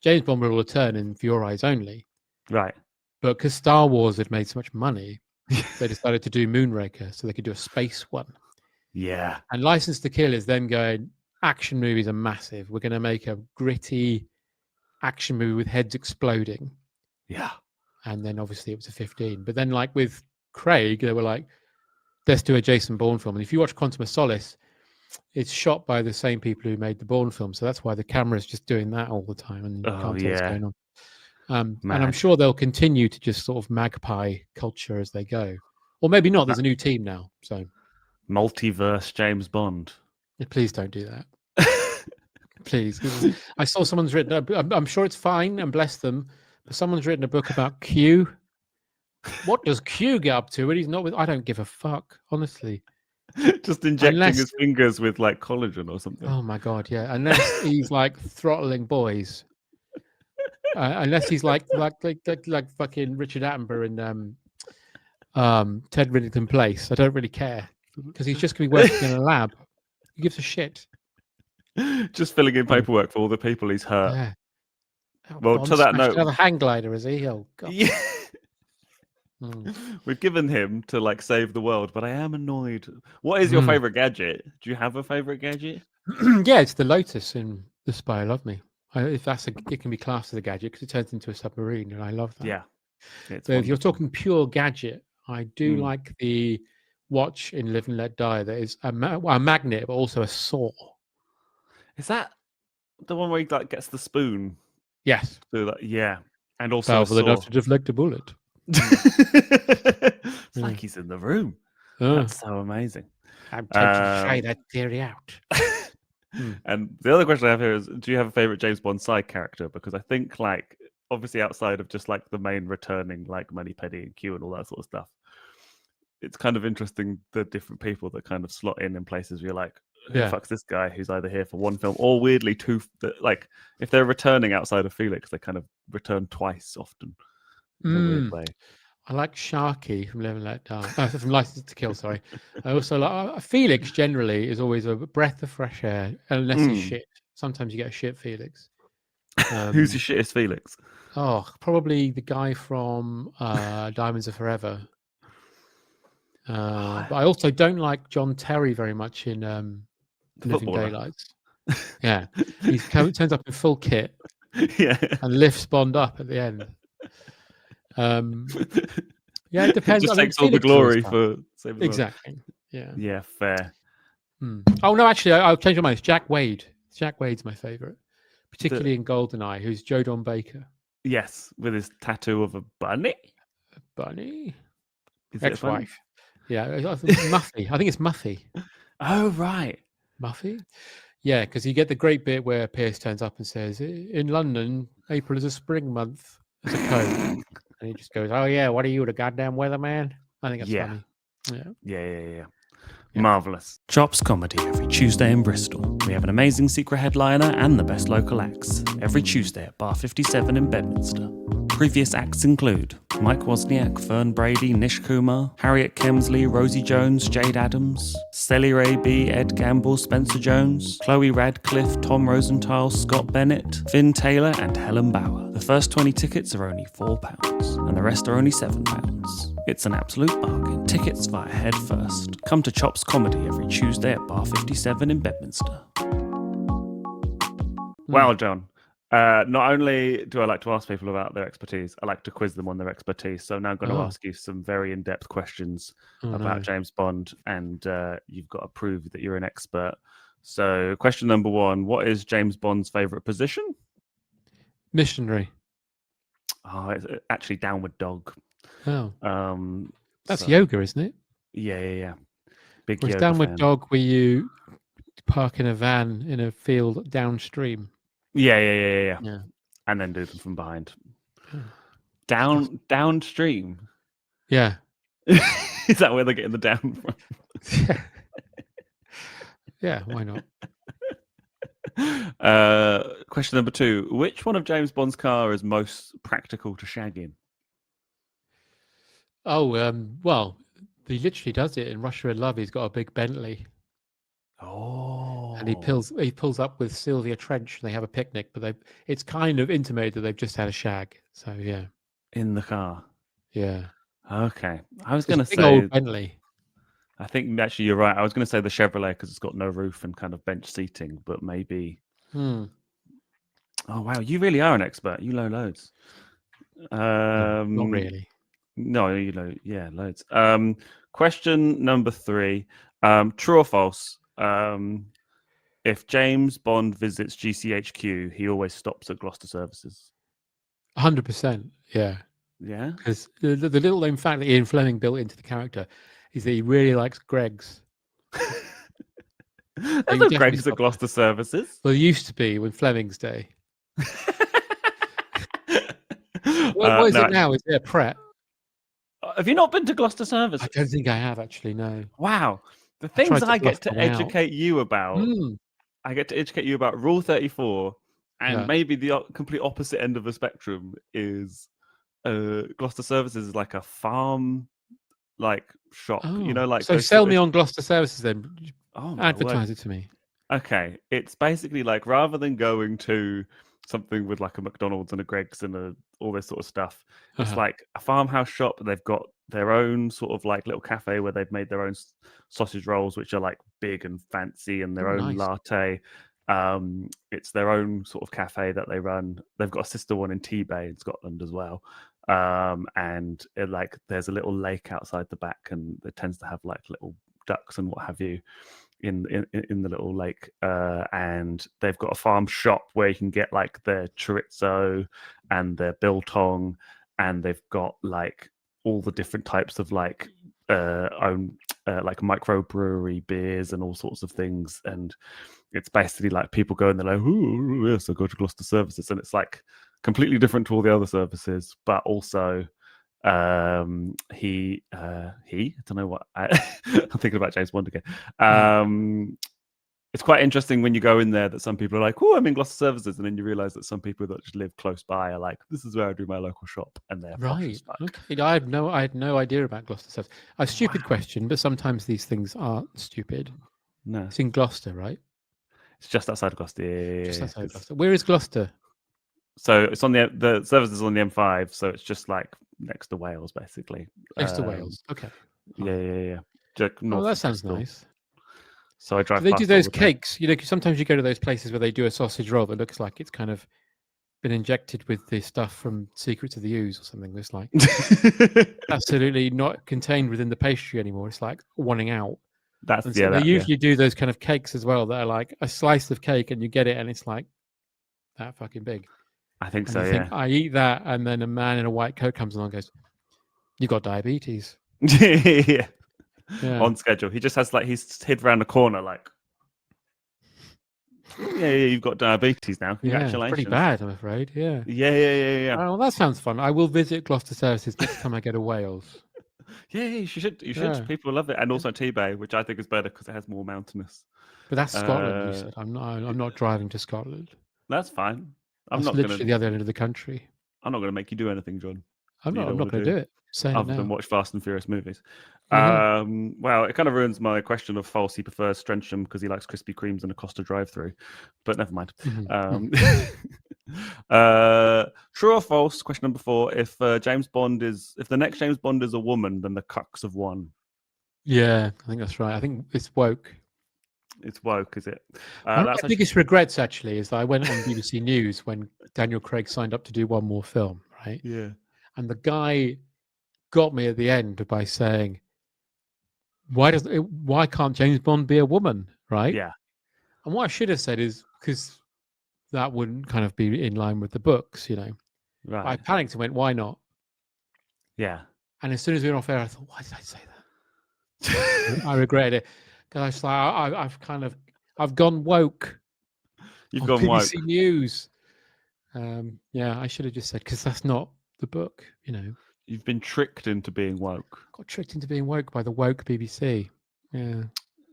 James Bond will return in For Your Eyes Only, right? But because Star Wars had made so much money, they decided to do Moonraker so they could do a space one. Yeah. And License to Kill is then going, action movies are massive. We're going to make a gritty action movie with heads exploding. Yeah. And then obviously it was a 15. But then like with Craig, they were like, let's do a Jason Bourne film. And if you watch Quantum of Solace, it's shot by the same people who made the Bourne film. So that's why the camera's just doing that all the time and you can't tell what's going on. And I'm sure they'll continue to just sort of magpie culture as they go. Or maybe not. There's a new team now. So multiverse James Bond. Please don't do that. Please. I saw someone's written, I'm sure it's fine and bless them, but someone's written a book about Q. What does Q get up to when he's not with? I don't give a fuck, honestly. Just injecting his fingers with like collagen or something. Oh my God, yeah. Unless he's like throttling boys. Unless he's like fucking Richard Attenborough in Ted Riddington Place. I don't really care because he's just gonna be working in a lab. He gives a shit. Just filling in paperwork for all the people he's hurt. Yeah. Oh, well, God, to that note, another hang glider, is he? Oh God. Yeah. We've given him to like save the world, but I am annoyed. What is your favorite gadget? Do you have a favorite gadget? Yeah, it's the Lotus in The Spy Who Loved Me. If it can be classed as a gadget because it turns into a submarine, and I love that. Yeah. So if you're talking pure gadget, I do like the watch in Live and Let Die. That is a magnet, but also a saw. Is that the one where he like gets the spoon? Yes. So that, yeah, and also powerful enough to deflect a bullet. It's like he's in the room. That's so amazing. I'm tempted to try that theory out. And the other question I have here is, do you have a favorite James Bond side character? Because I think, like, obviously outside of just like the main returning, like Moneypenny and Q and all that sort of stuff, it's kind of interesting the different people that kind of slot in places where you're like, who the fuck's this guy who's either here for one film or weirdly two? Like, if they're returning outside of Felix, they kind of return twice often in a weird way. I like Sharky from Live and Let Die. From License to Kill, sorry. I also like Felix. Generally, is always a breath of fresh air, unless he's shit. Sometimes you get a shit Felix. Who's the shittest Felix? Oh, probably the guy from Diamonds Are Forever. But I also don't like John Terry very much in Living Daylights. Yeah, he turns up in full kit. Yeah, and lifts Bond up at the end. Yeah, it depends. Just takes all the glory for saving the exactly. Yeah. Yeah, fair. Oh no, actually, I'll change my mind. It's Jack Wade. Jack Wade's my favorite, particularly in GoldenEye, who's Joe Don Baker. Yes, with his tattoo of a bunny. A bunny. Is ex-wife. Yeah, Muffy. I think it's Muffy. Oh right, Muffy. Yeah, because you get the great bit where Pierce turns up and says, "In London, April is a spring month." As a code. And he just goes, "Oh yeah, what are you, the goddamn weatherman?" I think that's funny. Yeah. Marvelous. Chops Comedy every Tuesday in Bristol. We have an amazing secret headliner and the best local acts every Tuesday at Bar 57 in Bedminster. Previous acts include Mike Wozniak, Fern Brady, Nish Kumar, Harriet Kemsley, Rosie Jones, Jade Adams, Sally Ray B, Ed Gamble, Spencer Jones, Chloe Radcliffe, Tom Rosenthal, Scott Bennett, Finn Taylor and Helen Bauer. The first 20 tickets are only £4 and the rest are only £7. It's an absolute bargain. Tickets via Head First. Come to Chops Comedy every Tuesday at Bar 57 in Bedminster. Well, John. Not only do I like to ask people about their expertise, I like to quiz them on their expertise. So now I'm going to ask you some very in-depth questions about James Bond, and you've got to prove that you're an expert. So question number one, what is James Bond's favourite position? Missionary. Oh, it's actually downward dog. Oh. That's yoga, isn't it? Yeah. Big yoga downward fan. Dog where you park in a van in a field downstream. Yeah. And then do them from behind. Downstream. Yeah. Is that where they're getting the down from? Yeah, why not? Question number two. Which one of James Bond's car is most practical to shag in? Oh, well, he literally does it in Russia with Love. He's got a big Bentley. Oh. And he pulls up with Sylvia Trench and they have a picnic, but it's kind of intimated that they've just had a shag. So yeah. In the car. Yeah. Okay. I was going to say old Bentley. I think actually you're right. I was going to say the Chevrolet because it's got no roof and kind of bench seating, but maybe. Hmm. Oh wow, you really are an expert. You know loads. No, not really. No, you know, yeah, loads. Question number 3. True or false? If James Bond visits GCHQ, he always stops at Gloucester Services. 100%. Yeah. Yeah. Because the little known fact that Ian Fleming built into the character is that he really likes Greg's. There's He no definitely Greg's at stopped there. Gloucester Services. Well, it used to be when Fleming's day. What is No, it now? Is it a Pret? have you not been to Gloucester I Services? don't think I have actually. No. Wow. The I tried things to I bluff get my to way out. educate you about, Mm. I get to educate you about Rule 34, and Yeah. maybe the complete opposite end of the spectrum is Gloucester Services is like a farm like shop. You know, Oh, like so those sell sort me of- on Gloucester Services then. Oh my word. Advertise it to me. Okay, it's basically like rather than going to something with like a McDonald's and a Greg's and all this sort of stuff, it's Uh-huh. like a farmhouse shop. They've got their own sort of like little cafe where they've made their own sausage rolls, which are like big and fancy, and their Oh, own nice. latte. It's their own sort of cafe that they run. They've got a sister one in T-Bay in Scotland as well. And like there's a little lake outside the back, and it tends to have like little ducks and what have you in the little lake, and they've got a farm shop where you can get like their chorizo and their biltong, and they've got like all the different types of like own like microbrewery beers and all sorts of things. And it's basically like people go and they're like, "Ooh, yes, I go to Gloucester Services," and it's like completely different to all the other services, but also he I don't know what I'm thinking about James Bond again. It's quite interesting when you go in there that some people are like, "Oh, I'm in Gloucester Services," and then you realize that some people that just live close by are like, "This is where I do my local shop," and they're posh as Right. fuck. Okay. I had no idea about Gloucester Services. A stupid question, but sometimes these things aren't stupid. No, It's in Gloucester, right? it's just outside of Gloucester. Yeah, Just outside 'cause- Gloucester. Where is Gloucester? So it's on the service is on the M5, so it's just like next to Wales, basically. Next to Wales. Okay. Yeah. Just Oh, north that of sounds Bristol. nice. So I drive. Do they do past all those the time. cakes? You know, 'cause sometimes you go to those places where they do a sausage roll that looks like it's kind of been injected with the stuff from Secrets of the Ooze or something. It's like absolutely not contained within the pastry anymore. It's like wanting out. That's And so yeah. they That, usually do those kind of cakes as well that are like a slice of cake and you get it and it's like that fucking big. I think And so. you Yeah. think, I eat that, and then a man in a white coat comes along and goes, "You got diabetes." Yeah. Yeah. On schedule. He just has like he's hid around the corner like. Yeah, you've got diabetes now. Yeah, it's Congratulations. pretty bad, I'm afraid. Yeah. Yeah. Oh, well, that sounds fun. I will visit Gloucester Services next time I go to Wales. Yeah, you should. You should. Yeah. People love it, and also T-Bay, which I think is better because it has more mountainous. But that's Scotland, you Uh, said. I'm not driving to Scotland. That's fine. I'm That's not literally gonna. the other end of the country. I'm not gonna make you do anything, John. I'm that you not. I'm don't not wanna going to do it. Saying it other than now. watch Fast and Furious movies. Yeah. Well, it kind of ruins my question of false. He prefers Strensham because he likes Krispy Kremes and a Costa drive-through, but never mind. Mhm. True or false? Question number 4: if the next James Bond is a woman, then the cucks have won. Yeah, I think that's right. I think it's woke. It's woke, is it? One of That's my biggest regrets, actually, is that I went on BBC News when Daniel Craig signed up to do one more film, right? yeah. And the guy got me at the end by saying, why can't James Bond be a woman, right? Yeah. And what I should have said is because that wouldn't kind of be in line with the books, you know. But I Right. panicked and went, why not? Yeah. And as soon as we went off air, I thought, why did I say that? I regretted it because I was like, I've gone woke. You've on gone woke. BBC News. Yeah, I should have just said because that's not the book, you know. You've been tricked into being woke. Got tricked into being woke by the woke BBC. Yeah,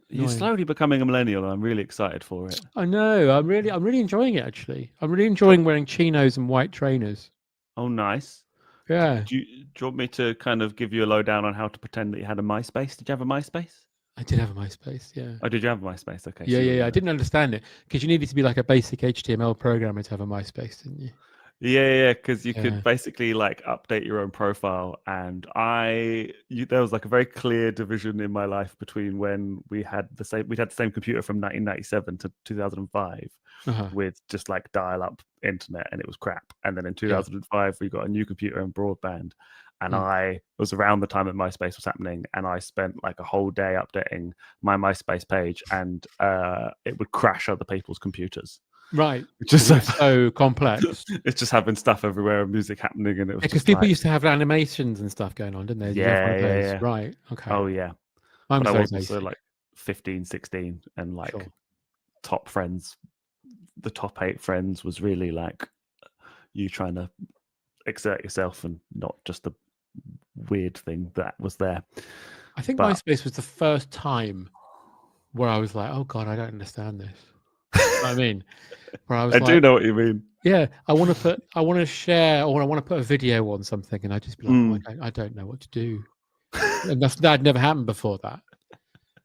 You're annoying. slowly becoming a millennial, and I'm really excited for it. I know. I'm really enjoying it. Actually, I'm really enjoying wearing chinos and white trainers. Oh, nice. Yeah, Do you want me to kind of give you a lowdown on how to pretend that you had a MySpace? Did you have a MySpace? I did have a MySpace. Yeah. Oh, did you have a MySpace? Okay. Yeah. I didn't understand it because you needed to be like a basic HTML programmer to have a MySpace, didn't you? Yeah, because you Yeah. could basically like update your own profile, and there was like a very clear division in my life between when we'd had the same computer from 1997 to 2005 Uh-huh. with just like dial-up internet, and it was crap. And then in Yeah. 2005 we got a new computer and broadband, and Mm. I was around the time that MySpace was happening, and I spent like a whole day updating my MySpace page, and it would crash other people's computers. Right. Just So complex. It's just having stuff everywhere and music happening, and it was Because just people like, used to have animations and stuff going on, didn't they? Did you have one of those? yeah. Right. Okay. Oh yeah. Mine But was I very was also basic. like 15, 16, and like Sure. top friends. The top 8 friends was really like you trying to exert yourself and not just the weird thing that was there. I think But- MySpace was the first time where I was like, "Oh God, I don't understand this." You know what I mean, where I was I like, do know what you mean. "Yeah, I want to share, or I want to put a video on something," and I just be like, Mm. "Oh, I don't know what to do," and that had never happened before that.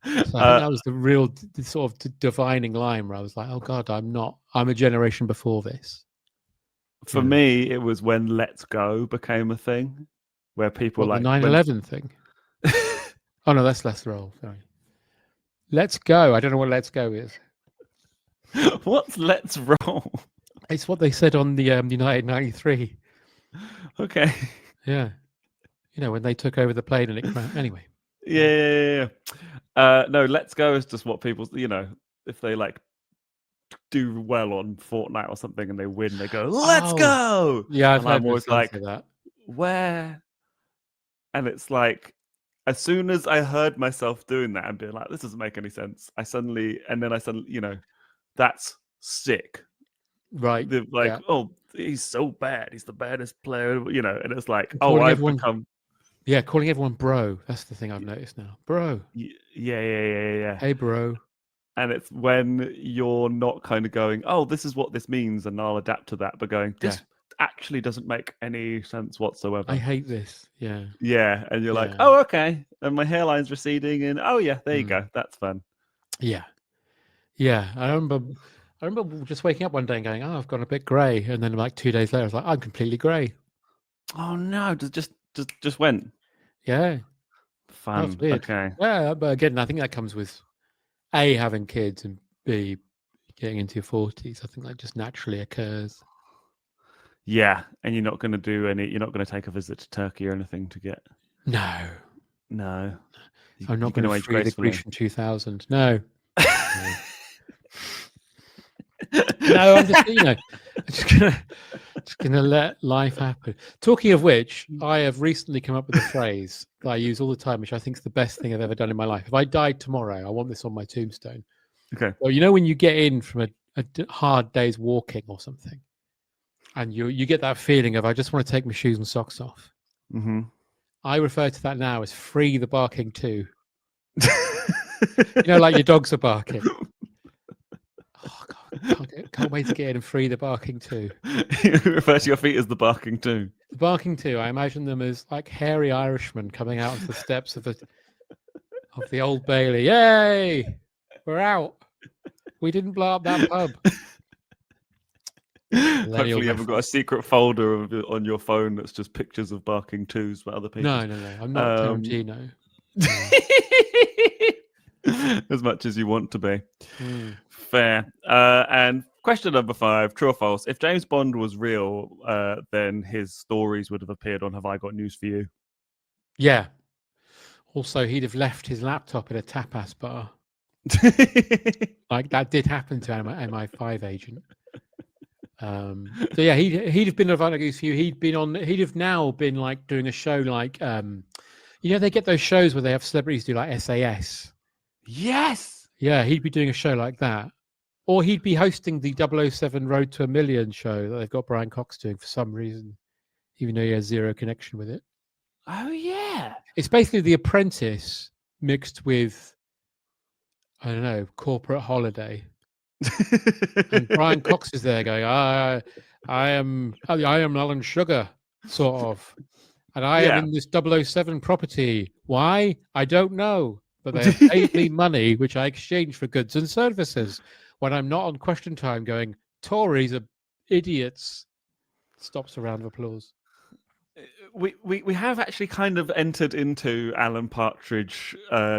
So I think that was the real sort of divining line where I was like, "Oh God, I'm a generation before this." For me, it was when Let's Go became a thing, where people What, like the 9/11 thing. Oh no, that's Let's Roll. Sorry. Let's Go. I don't know what Let's Go is. What's Let's Roll? It's what they said on the United 93. Okay. Yeah. You know, when they took over the plane and it crashed. Anyway. Yeah. No, Let's Go is just what people, if they like do well on Fortnite or something and they win, they go, "Let's go!" Yeah, I've And heard I'm always like, that. "Where?" And it's like, as soon as I heard myself doing that and being like, "This doesn't make any sense," I suddenly, that's sick. Right. They're like, yeah. "Oh, he's so bad. He's the baddest player," and it's like, And "Oh, calling I've everyone- become." Yeah, calling everyone bro. That's the thing I've noticed now. Bro. Yeah. Hey, bro. And it's when you're not kind of going, "Oh, this is what this means," and I'll adapt to that, but going, "This actually doesn't make any sense whatsoever." I hate this. Yeah. Yeah, and you're like, Yeah. "Oh, okay," and my hairline's receding, and oh yeah, there you go, that's fun. Yeah. Yeah. I remember just waking up one day and going, "Oh, I've gone a bit grey," and then like 2 days later, I was like, "I'm completely grey." Oh no, just went Yeah. fun. That's weird. Okay. Yeah, but again, I think that comes with A, having kids, and B, getting into your 40s. I think that just naturally occurs. Yeah, and you're not going to take a visit to Turkey or anything to get. No. You I'm not can going to age free the gracefully. Grecian 2000. No. No, I'm just gonna let life happen. Talking of which, I have recently come up with a phrase that I use all the time, which I think is the best thing I've ever done in my life. If I died tomorrow, I want this on my tombstone. Okay. Well, when you get in from a hard day's walking or something, and you get that feeling of, I just want to take my shoes and socks off. Mm-hmm. I refer to that now as free the barking too. Like your dogs are barking. Oh God, can't wait to get in and free the barking too. You refer to your feet as the barking too. The barking too. I imagine them as like hairy Irishmen coming out onto the steps of the Old Bailey. Yay! We're out. We didn't blow up that pub. Hopefully you haven't got a secret folder on your phone that's just pictures of barking twos for other people. No. I'm not Tarantino. As much as you want to be. Mm. Fair. And question number 5, true or false? If James Bond was real, then his stories would have appeared on Have I Got News For You? Yeah. Also, he'd have left his laptop at a tapas bar. Like that did happen to MI5 agent. So yeah, he'd have been Have I Got News For You. He'd have now been like doing a show like they get those shows where they have celebrities do like SAS. Yes. Yeah, he'd be doing a show like that. Or he'd be hosting the 007 Road to a Million show that they've got Brian Cox doing for some reason, even though he has zero connection with it. Oh, yeah. It's basically The Apprentice mixed with, I don't know, Corporate Holiday. And Brian Cox is there going, I am Alan Sugar, sort of. And I am in this 007 property. Why? I don't know. But they have paid me money, which I exchange for goods and services. When I'm not on Question Time going, Tories are idiots. stops a round of applause. We have actually kind of entered into Alan Partridge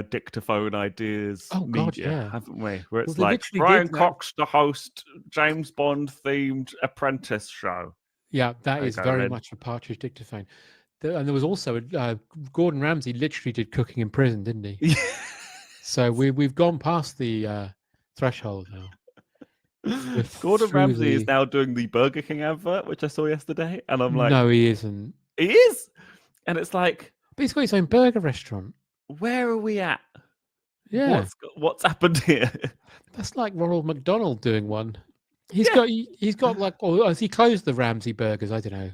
dictaphone ideas Oh, God, media, yeah. haven't we? Where it's they like literally Brian did that. Cox, the host, James Bond themed Apprentice show. Yeah, that There is you go, very Lynn. much a Partridge dictaphone. And there was also Gordon Ramsay literally did cooking in prison, didn't he? So we've gone past the threshold now. Gordon through Ramsay is the- now doing the Burger King advert, which I saw yesterday, and I'm like, No, he isn't. he is, and it's like, But he's got his own burger restaurant. where are we at? Yeah, What's happened here? that's like Ronald McDonald doing one. He's Yeah. got like, or has he closed the Ramsay burgers? I don't know.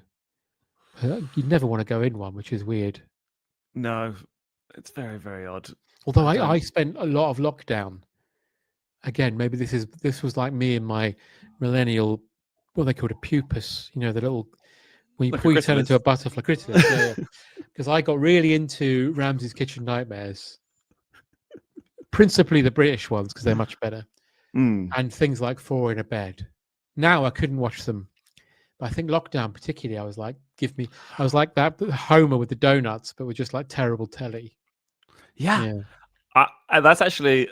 You'd never want to go in one, which is weird. No, it's very, very odd. Although I don't- I spent a lot of lockdown. Again, maybe this was like me and my millennial, what they called a pupus. You know, the little when you Like a before you turn into a chrysalis. butterfly chrysalis. Yeah, because I got really into Ramsay's Kitchen Nightmares, principally the British ones because they're much better, Mm. and things like Four in a Bed. Now I couldn't watch them, but I think lockdown particularly, I was like, I was like that Homer with the donuts, but with just like terrible telly. Yeah. That's actually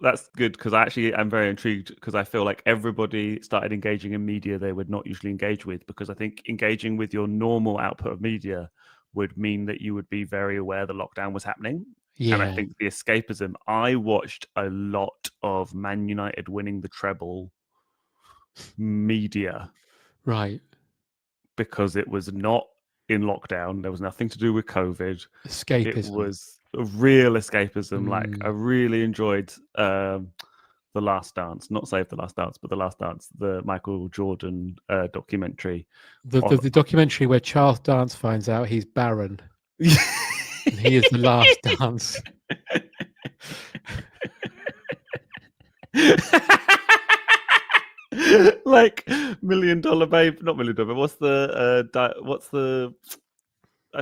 that's good because I actually am very intrigued because I feel like everybody started engaging in media they would not usually engage with, because I think engaging with your normal output of media would mean that you would be very aware the lockdown was happening. And I Yeah, think the escapism, I watched a lot of Man United winning the treble media right. because it was not in lockdown. There was nothing to do with COVID. Escapism. It was a real escapism. Like Mm. I really enjoyed The Last Dance, not Save the Last Dance, but The Last Dance, the Michael Jordan documentary. The documentary where Charles Dance finds out he's barren. And he is the last dance. Like Million Dollar Babe, not Million Dollar Babe. What's the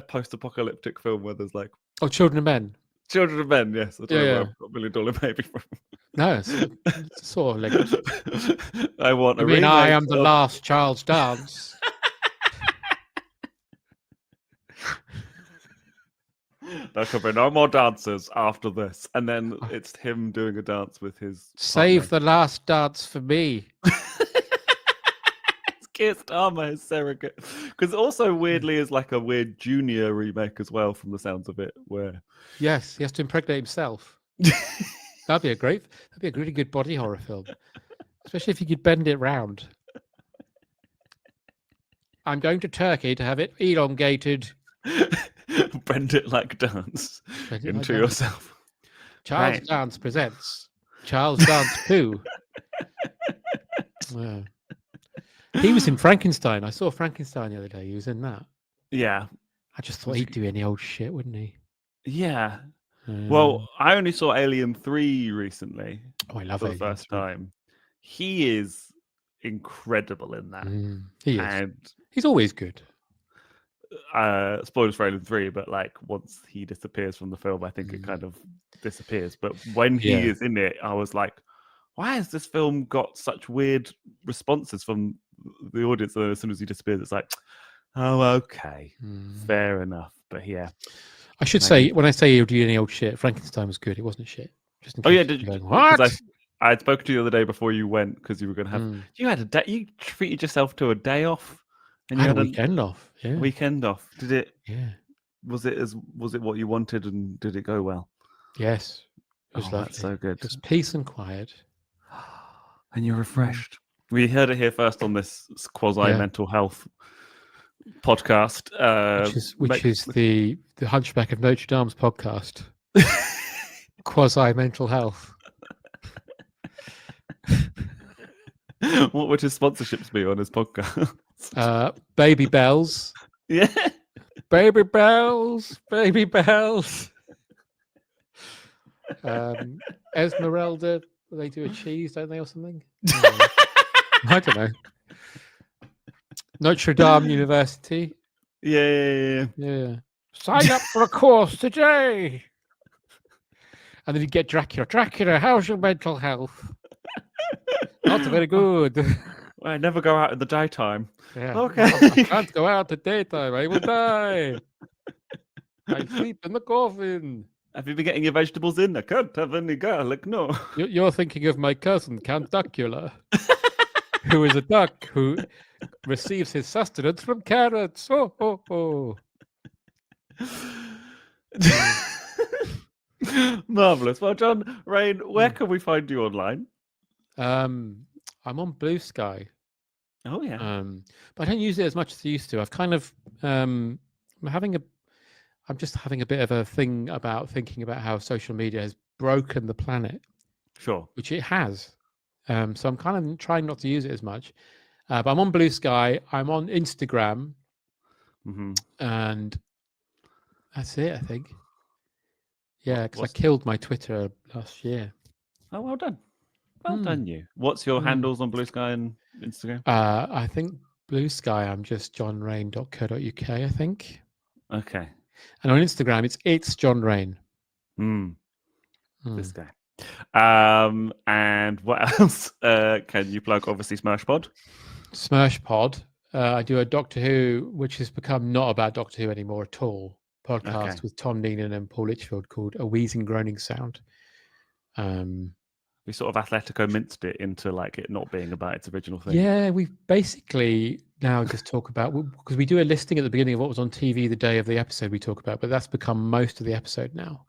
post-apocalyptic film where there's like Oh, Children of Men. Children of Men? Yes, I don't know Yeah, where yeah. I've got Million Dollar Baby from. No, it's sort of like. I want. I mean, I am the last Charles Dance. There could be no more dancers after this, and then it's him doing a dance with his. Save the last dance for me. Keir Starmer, his surrogate, because also weirdly is like a weird Junior remake as well, from the sounds of it. Where Yes, he has to impregnate himself. That'd be a really good body horror film, especially if you could bend it round. I'm going to Turkey to have it elongated. bend it like dance Bend it like into dance. yourself. Charles Right. Dance presents Charles Dance Poo. Yeah. He was in Frankenstein. I saw Frankenstein the other day. He was in that. Yeah, I just thought he'd do any old shit, wouldn't he? yeah. Well, I only saw Alien 3 recently oh, I love for the Alien first 3. time. He is incredible in that. He is. And He's always good. spoilers for Alien 3, but like once he disappears from the film, I think it kind of disappears. But when he is in it, I was like, why has this film got such weird responses from the audience? As soon as he disappears, it's like, oh, okay, fair enough. But yeah, I should say, when I say he'll do any old shit, Frankenstein was good. It wasn't shit. Just in oh yeah, case did you're you? going, what? Because I had spoken to you the other day before you went, because you were going to have you had a day. You treated yourself to a day off, and I you had a weekend off. Yeah. weekend off. Did it? Yeah. Was it what you wanted, and did it go well? Yes. It was Oh, lovely. that's so good. It was peace and quiet. And you're refreshed. We heard it here first on this quasi mental health podcast, which is the Hunchback of Notre Dame's podcast. Quasi mental health. What would his sponsorships be on his podcast? Baby Bells. Yeah. Baby Bells. Baby Bells. Esmeralda. They do a cheese, don't they, or something? I don't know. Notre Dame University. Yeah. Sign up for a course today. And then you get Dracula. Dracula, how's your mental health? Not very good. I never go out in the daytime. Yeah. Okay. I can't go out at daytime. I will die. I sleep in the coffin. Have you been getting your vegetables in? I can't have any garlic, no. You're thinking of my cousin, Count Duckula, who is a duck who receives his sustenance from carrots. Oh, oh, oh. Marvelous. Well, John Rain, where can we find you online? I'm on Blue Sky. Oh yeah. But I don't use it as much as I used to. I've kind of I'm just having a bit of a thing about thinking about how social media has broken the planet, Sure. which it has. So I'm kind of trying not to use it as much. But I'm on Blue Sky. I'm on Instagram, and that's it, I think. Yeah, because I killed my Twitter last year. Oh, well done. Well done, you. What's your handles on Blue Sky and Instagram? I think Blue Sky, I'm just johnrain.co.uk, I think. Okay. And on Instagram, it's John Rain. This guy. And what else can you plug? Obviously, Smursh Pod. I do a Doctor Who, which has become not about Doctor Who anymore at all. Podcast with Tom Neenan and Paul Litchfield called A Wheezing Groaning Sound. We sort of Atletico minced it into like it not being about its original thing. Yeah, we basically now just talk about, because we do a listing at the beginning of what was on TV the day of the episode we talk about, but that's become most of the episode now.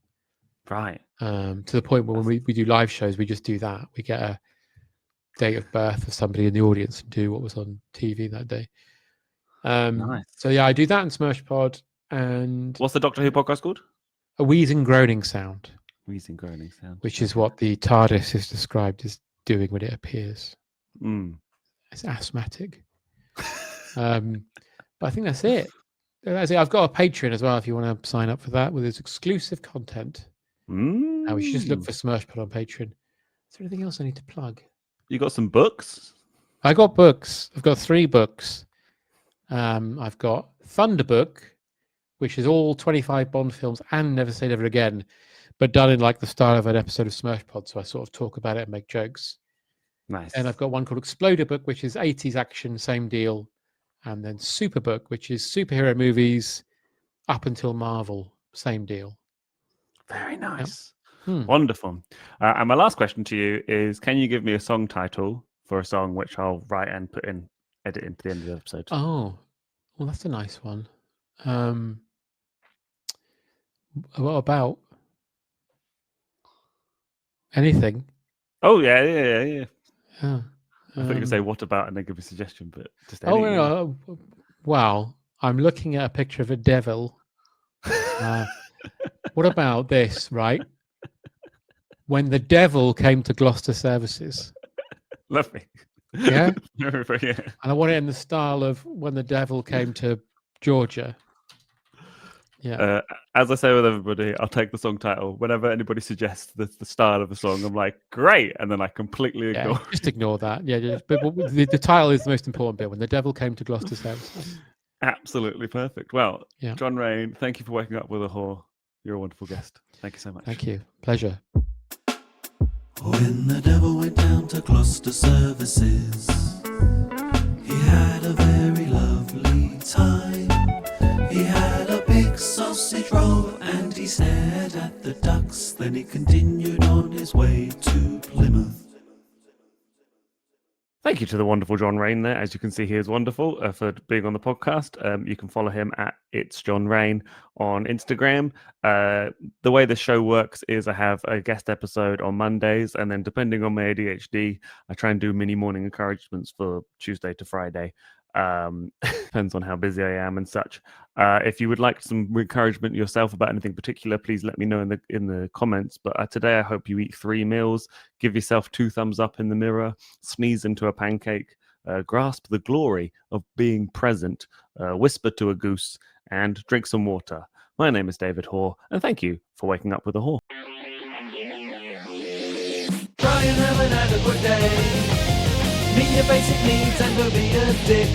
Right. To the point where when we do live shows, we just do that. We get a date of birth of somebody in the audience and do what was on TV that day. Nice. So yeah, I do that in Smursh Pod. And what's the Doctor Who podcast called? A Wheezing Groaning Sound. Wheezing Groaning Sound. Which is what the TARDIS is described as doing when it appears. It's asthmatic. But I think that's it. That's it. I've got a Patreon as well if you want to sign up for that with its exclusive content. Now we should just look for Smursh Pod on Patreon. Is there anything else I need to plug? You got some books? I got books. I've got 3 books. I've got Thunderbook, which is all 25 Bond films and Never Say Never Again, but done in like the style of an episode of Smursh Pod. So I sort of talk about it and make jokes. Nice. And I've got one called Exploder Book, which is 80s action, same deal. And then Superbook, which is superhero movies up until Marvel, same deal. Very nice. Yep. Wonderful. And my last question to you is, can you give me a song title for a song which I'll write and edit into the end of the episode? Oh, well, that's a nice one. What about anything? Oh yeah. I thought you could say what about and then give a suggestion, but just anything. Wow, I'm looking at a picture of a devil. What about this, right? When the devil came to Gloucester Services. Lovely. Yeah? Yeah. And I want it in the style of When the Devil Came to Georgia. Yeah. As I say with everybody, I'll take the song title. Whenever anybody suggests the style of the song, I'm like, great. And then I completely ignore it. Just ignore that. Yeah, but the title is the most important bit. When the Devil Came to Gloucester Services. Absolutely perfect. Well, John Rain, thank you for waking up with a whore. You're a wonderful guest. Thank you so much. Thank you. Pleasure. When the devil went down to Gloucester Services, he had a very lovely time. He had a big sausage roll and he stared at the ducks. Then he continued on his way to Plymouth. Thank you to the wonderful John Rain there. As you can see, he is wonderful for being on the podcast. You can follow him at It's John Rain on Instagram. The way the show works is I have a guest episode on Mondays, and then depending on my ADHD, I try and do mini morning encouragements for Tuesday to Friday. Depends on how busy I am and such. If you would like some encouragement yourself about anything particular, please let me know in the comments. But today I hope you eat 3 meals, give yourself 2 thumbs up in the mirror, sneeze into a pancake, grasp the glory of being present, whisper to a goose, and drink some water. My name is David Hoare, and thank you for waking up with a whore. Try and have an adequate day. Meet your basic needs and don't be a dick.